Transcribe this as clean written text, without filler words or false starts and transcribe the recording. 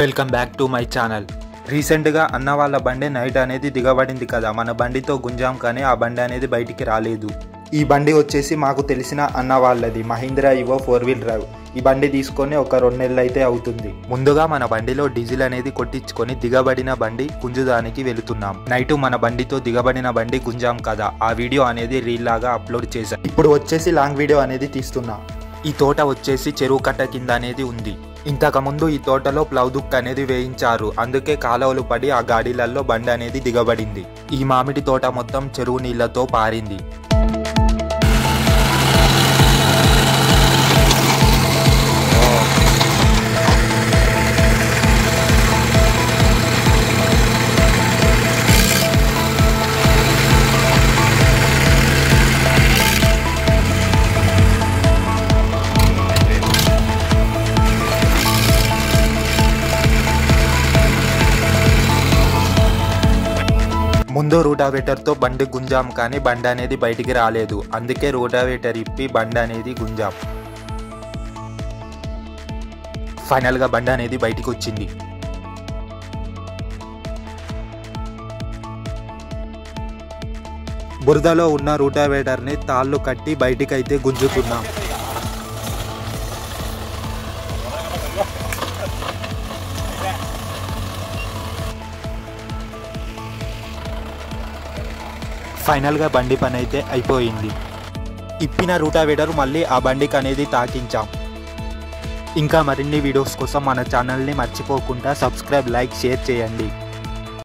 Welcome back to my channel. రీసెంట్గా అన్న వాళ్ళ బండి నైట్ అనేది దిగబడింది కదా, మన బండితో గుంజాం కానీ ఆ బండి అనేది బయటికి రాలేదు. ఈ బండి వచ్చేసి మాకు తెలిసిన అన్న వాళ్ళది, మహీంద్రా ఇవో 4-wheel డ్రైవ్. ఈ బండి తీసుకొని ఒక 2 నెలలు అయితే అవుతుంది. ముందుగా మన బండిలో డీజిల్ అనేది కొట్టించుకొని దిగబడిన బండి గుంజుదానికి వెళుతున్నాం. నైట్ మన బండితో దిగబడిన బండి గుంజాం కదా, ఆ వీడియో అనేది రీల్ లాగా అప్లోడ్ చేశాం. ఇప్పుడు వచ్చేసి లాంగ్ వీడియో అనేది తీస్తున్నా. ఈ తోట వచ్చేసి చెరువు కట్ట కింద అనేది ఉంది. ఇంతకుముందు ఈ తోటలో ప్లవ్ దుక్ అనేది వేయించారు, అందుకే కాలువలు పడి ఆ గాడిలల్లో బండి అనేది దిగబడింది. ఈ మామిడి తోట మొత్తం చెరువు నీళ్లతో పారింది. ముందు రూటావేటర్తో బండి గుంజాం కానీ బండి అనేది బయటికి రాలేదు, అందుకే రూటావేటర్ ఇప్పి బండి అనేది గుంజాం. ఫైనల్గా బండి అనేది బయటికి వచ్చింది. బురదలో ఉన్న రూటావేటర్ని తాళ్ళు కట్టి బయటికైతే గుంజుతున్నాం. ఫైనల్గా బండి పని అయితే అయిపోయింది. ఇప్పిన రూటావేటర్ మళ్ళీ ఆ బండికి అనేది తాకించాం. ఇంకా మరిన్ని వీడియోస్ కోసం మన ఛానల్ని మర్చిపోకుండా సబ్స్క్రైబ్, లైక్, షేర్ చేయండి.